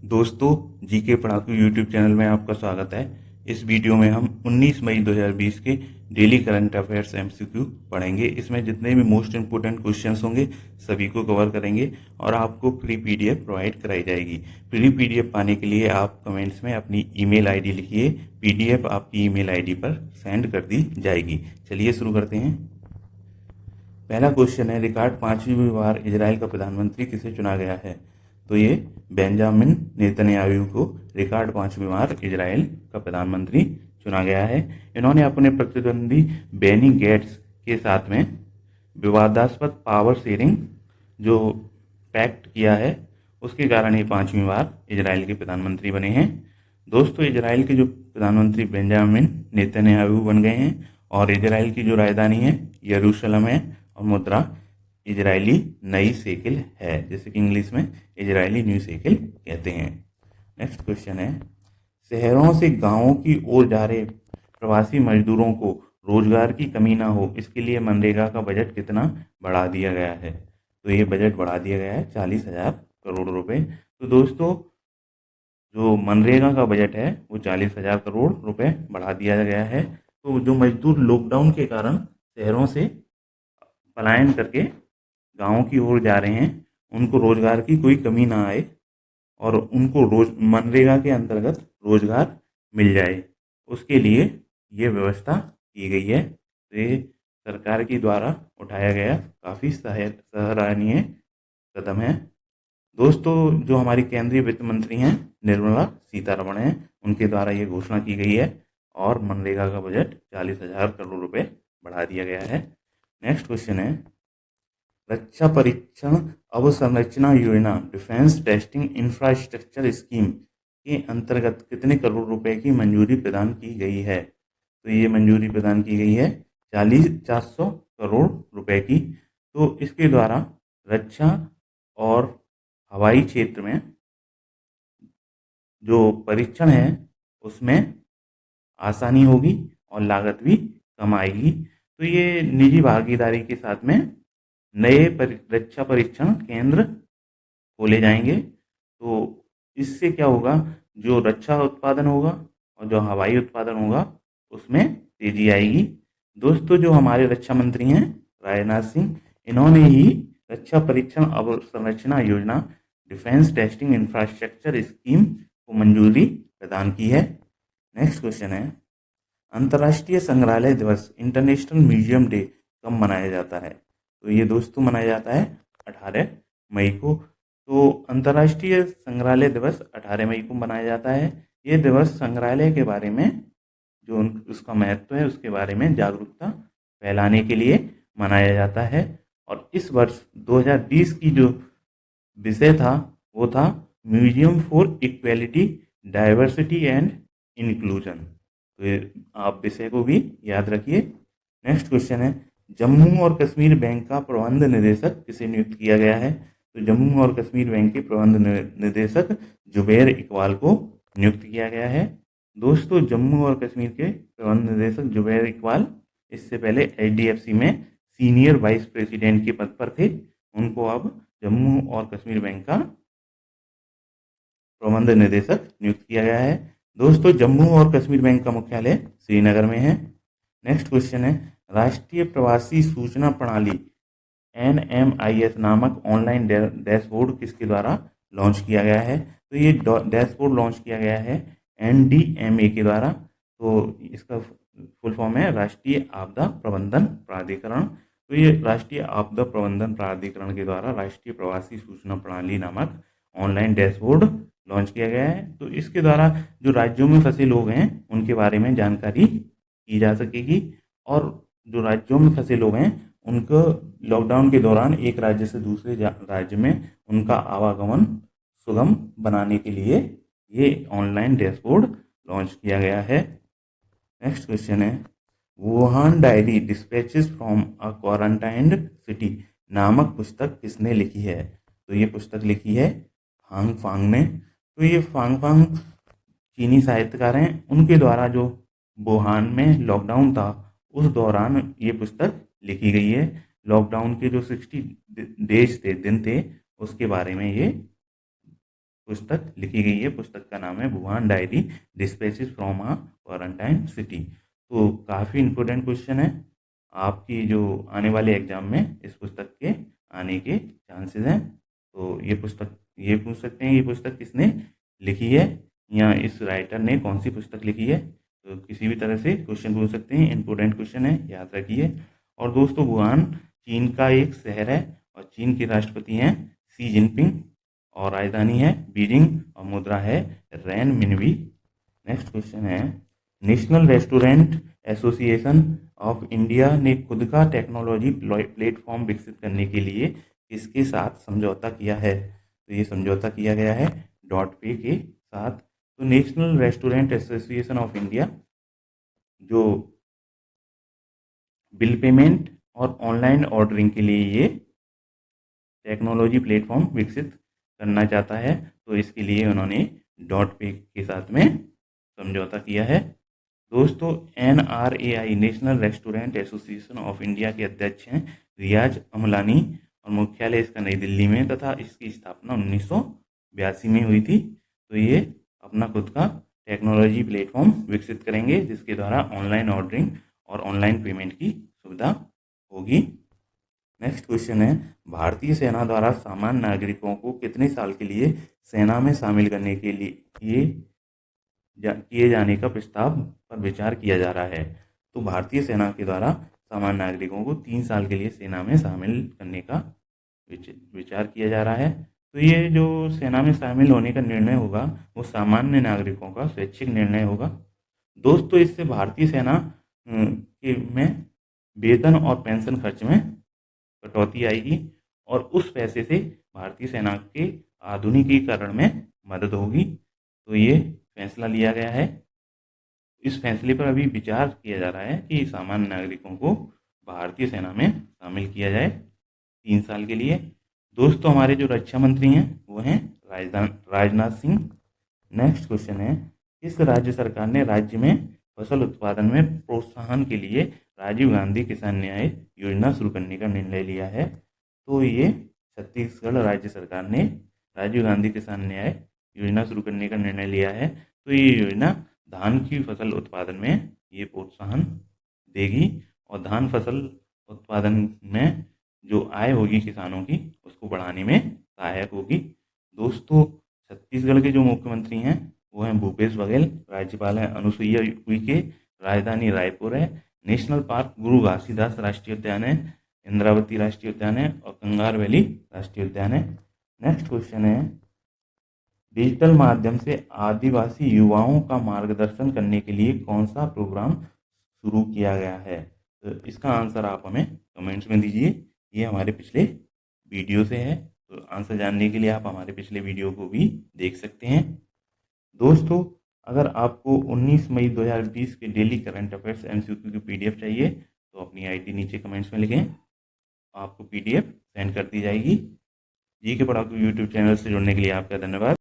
दोस्तों, GK पढ़ाकू YouTube channel में आपका स्वागत है। इस वीडियो में हम 19 मई 2020 के डेली करंट अफेयर्स एमसीक्यू पढ़ेंगे। इसमें जितने भी मोस्ट इंपोर्टेंट क्वेश्चंस होंगे सभी को कवर करेंगे और आपको फ्री पीडीएफ प्रोवाइड कराई जाएगी। फ्री पीडीएफ पाने के लिए आप कमेंट्स में अपनी ईमेल आईडी लिखिए, पीडीएफ आपकी ईमेल आईडी पर सेंड कर दी जाएगी। चलिए शुरू करते हैं। पहला क्वेश्चन है, रिकॉर्ड 5वीं बार इजराइल का प्रधानमंत्री किसे चुना गया है? तो ये बेंजामिन नेतन्याहू को रिकॉर्ड 5वीं बार इजराइल का प्रधानमंत्री चुना गया है। इन्होंने अपने प्रतिद्वंदी बेनी गेट्स के साथ में विवादास्पद पावर शेयरिंग जो पैक्ट किया है उसके कारण ये 5वीं बार इजराइल के प्रधानमंत्री बने हैं। दोस्तों, इजराइल के जो प्रधानमंत्री बेंजामिन नेतन्याहू बन गए हैं और इजराइल की जो राजधानी है यरूशलेम है और मुद्रा इजरायली नई शेकेल है, जैसे कि इंग्लिश में इजरायली न्यू शेकेल कहते हैं। नेक्स्ट क्वेश्चन है, शहरों से गांवों की ओर जा रहे प्रवासी मजदूरों को रोजगार की कमी ना हो, इसके लिए मनरेगा का बजट कितना बढ़ा दिया गया है? तो ये बजट बढ़ा दिया गया है 40,000 करोड़ रुपए। तो दोस्तों, जो मनरेगा का बजट है वो 40,000 करोड़ रुपए बढ़ा दिया गया है। तो जो मजदूर लॉकडाउन के कारण शहरों से पलायन करके गाँव की ओर जा रहे हैं, उनको रोजगार की कोई कमी ना आए और उनको मनरेगा के अंतर्गत रोजगार मिल जाए, उसके लिए ये व्यवस्था की गई है। तो ये सरकार के द्वारा उठाया गया काफ़ी सराहनीय कदम है। दोस्तों, जो हमारी केंद्रीय वित्त मंत्री हैं निर्मला सीतारमण हैं, उनके द्वारा ये घोषणा की गई है और मनरेगा का बजट 40,000 करोड़ रुपए बढ़ा दिया गया है। नेक्स्ट क्वेश्चन है, रक्षा परीक्षण अवसंरचना योजना डिफेंस टेस्टिंग इंफ्रास्ट्रक्चर स्कीम के अंतर्गत कितने करोड़ रुपए की मंजूरी प्रदान की गई है? तो ये मंजूरी प्रदान की गई है 400 करोड़ रुपए की। तो इसके द्वारा रक्षा और हवाई क्षेत्र में जो परीक्षण है उसमें आसानी होगी और लागत भी कम आएगी। तो ये निजी भागीदारी के साथ में नए रक्षा परीक्षण केंद्र खोले जाएंगे। तो इससे क्या होगा, जो रक्षा उत्पादन होगा और जो हवाई उत्पादन होगा उसमें तेजी आएगी। दोस्तों, जो हमारे रक्षा मंत्री हैं राजनाथ सिंह, इन्होंने ही रक्षा परीक्षण अवसंरचना योजना डिफेंस टेस्टिंग इंफ्रास्ट्रक्चर स्कीम को मंजूरी प्रदान की है। नेक्स्ट क्वेश्चन है, अंतर्राष्ट्रीय संग्रहालय दिवस इंटरनेशनल म्यूजियम डे कब मनाया जाता है? तो ये दोस्तों मनाया जाता है 18 मई को। तो अंतर्राष्ट्रीय संग्रहालय दिवस 18 मई को मनाया जाता है। ये दिवस संग्रहालय के बारे में जो उसका महत्व है उसके बारे में जागरूकता फैलाने के लिए मनाया जाता है। और इस वर्ष 2020 की जो विषय था वो था museum for equality diversity and inclusion. तो ये आप विषय को भी याद रखिए। नेक्स्ट क्वेश्चन है, जम्मू और कश्मीर बैंक का प्रबंध निदेशक किसे नियुक्त किया गया है? तो जम्मू और कश्मीर बैंक के प्रबंध निदेशक जुबैर इकबाल को नियुक्त किया गया है। दोस्तों, जम्मू और कश्मीर के प्रबंध निदेशक जुबैर इकबाल इससे पहले एचडीएफसी में सीनियर वाइस प्रेसिडेंट के पद पर थे। उनको अब जम्मू और कश्मीर बैंक का प्रबंध निदेशक नियुक्त किया गया है। दोस्तों, जम्मू और कश्मीर बैंक का मुख्यालय श्रीनगर में है। नेक्स्ट क्वेश्चन है, राष्ट्रीय प्रवासी सूचना प्रणाली NMIS नामक ऑनलाइन डैशबोर्ड किसके द्वारा लॉन्च किया गया है? तो ये डैशबोर्ड लॉन्च किया गया है NDMA के द्वारा। तो इसका फुल फॉर्म है राष्ट्रीय आपदा प्रबंधन प्राधिकरण। तो ये राष्ट्रीय आपदा प्रबंधन प्राधिकरण के द्वारा राष्ट्रीय प्रवासी सूचना प्रणाली नामक ऑनलाइन डैशबोर्ड लॉन्च किया गया है। तो इसके द्वारा जो राज्यों में फंसे लोग हैं उनके बारे में जानकारी की जा सकेगी और जो राज्यों में फंसे लोग हैं उनको लॉकडाउन के दौरान एक राज्य से दूसरे राज्य में उनका आवागमन सुगम बनाने के लिए ये ऑनलाइन डैशबोर्ड लॉन्च किया गया है। नेक्स्ट क्वेश्चन है, Wuhan diary dispatches from a quarantined city नामक पुस्तक किसने लिखी है? तो ये पुस्तक लिखी है हांग फांग ने। तो ये फांग फांग चीनी साहित्यकार हैं, उनके द्वारा जो वुहान में लॉकडाउन था उस दौरान ये पुस्तक लिखी गई है। लॉकडाउन के जो 60 डेज थे, दिन थे, उसके बारे में ये पुस्तक लिखी गई है। पुस्तक का नाम है Wuhan diary dispatches from a quarantine city. तो काफ़ी इम्पोर्टेंट क्वेश्चन है, आपकी जो आने वाले एग्जाम में इस पुस्तक के आने के चांसेस हैं। तो ये पुस्तक ये पूछ सकते हैं, ये पुस्तक किसने लिखी है या इस राइटर ने कौन सी पुस्तक लिखी है। तो किसी भी तरह से क्वेश्चन पूछ सकते हैं, इम्पोर्टेंट क्वेश्चन है, याद रखिए। और दोस्तों, वुहान चीन का एक शहर है और चीन के राष्ट्रपति हैं शी जिनपिंग और राजधानी है बीजिंग और मुद्रा है रैन मिनवी। नेक्स्ट क्वेश्चन है, national restaurant association of India ने खुद का टेक्नोलॉजी प्लेटफॉर्म विकसित करने के लिए किसके साथ समझौता किया है। तो ये समझौता किया गया है डॉट पे के साथ। तो national restaurant association of India जो बिल पेमेंट और ऑनलाइन ऑर्डरिंग के लिए ये टेक्नोलॉजी प्लेटफॉर्म विकसित करना चाहता है, तो इसके लिए उन्होंने डॉट पे के साथ में समझौता किया है। दोस्तों, NRAI national restaurant association of India के अध्यक्ष हैं रियाज अमलानी और मुख्यालय इसका नई दिल्ली में तथा इसकी स्थापना 1982 में हुई थी। तो ये अपना खुद का टेक्नोलॉजी प्लेटफॉर्म विकसित करेंगे जिसके द्वारा ऑनलाइन ऑर्डरिंग और ऑनलाइन पेमेंट की सुविधा होगी। नेक्स्ट क्वेश्चन है, भारतीय सेना द्वारा सामान्य नागरिकों को कितने साल के लिए सेना में शामिल करने के लिए किए जाने का प्रस्ताव पर विचार किया जा रहा है। तो भारतीय सेना के द्वारा सामान्य नागरिकों को 3 साल के लिए सेना में शामिल करने का विचार किया जा रहा है। तो ये जो सेना में शामिल होने का निर्णय होगा वो सामान्य नागरिकों का स्वैच्छिक निर्णय होगा। दोस्तों, इससे भारतीय सेना के में वेतन और पेंशन खर्च में कटौती आएगी और उस पैसे से भारतीय सेना के आधुनिकीकरण में मदद होगी। तो ये फैसला लिया गया है। इस फैसले पर अभी विचार किया जा रहा है कि सामान्य नागरिकों को भारतीय सेना में शामिल किया जाए 3 साल के लिए। दोस्तों, हमारे जो रक्षा मंत्री हैं वो हैं राजनाथ सिंह। नेक्स्ट क्वेश्चन है, किस राज्य सरकार ने राज्य में फसल उत्पादन में प्रोत्साहन के लिए राजीव गांधी किसान न्याय योजना शुरू करने का निर्णय लिया है। तो ये छत्तीसगढ़ राज्य सरकार ने राजीव गांधी किसान न्याय योजना शुरू करने का निर्णय लिया है। तो ये योजना धान की फसल उत्पादन में ये प्रोत्साहन देगी और धान फसल उत्पादन में जो आय होगी किसानों की उसको बढ़ाने में सहायक होगी। दोस्तों, छत्तीसगढ़ के जो मुख्यमंत्री हैं वो हैं भूपेश बघेल, राज्यपाल हैं अनुसुईया उइके, राजधानी रायपुर है, नेशनल पार्क गुरु घासीदास राष्ट्रीय उद्यान है, इंद्रावती राष्ट्रीय उद्यान है और कंगार वैली राष्ट्रीय उद्यान है। नेक्स्ट क्वेश्चन है, डिजिटल माध्यम से आदिवासी युवाओं का मार्गदर्शन करने के लिए कौन सा प्रोग्राम शुरू किया गया है। तो इसका आंसर आप हमें कमेंट्स में दीजिए। ये हमारे पिछले वीडियो से है, तो आंसर जानने के लिए आप हमारे पिछले वीडियो को भी देख सकते हैं। दोस्तों, अगर आपको 19 मई 2020 के डेली करंट अफेयर्स MCQ की PDF चाहिए तो अपनी ID नीचे कमेंट्स में लिखें, आपको PDF सेंड कर दी जाएगी। जी के पढ़ाकू YouTube चैनल से जुड़ने के लिए आपका धन्यवाद।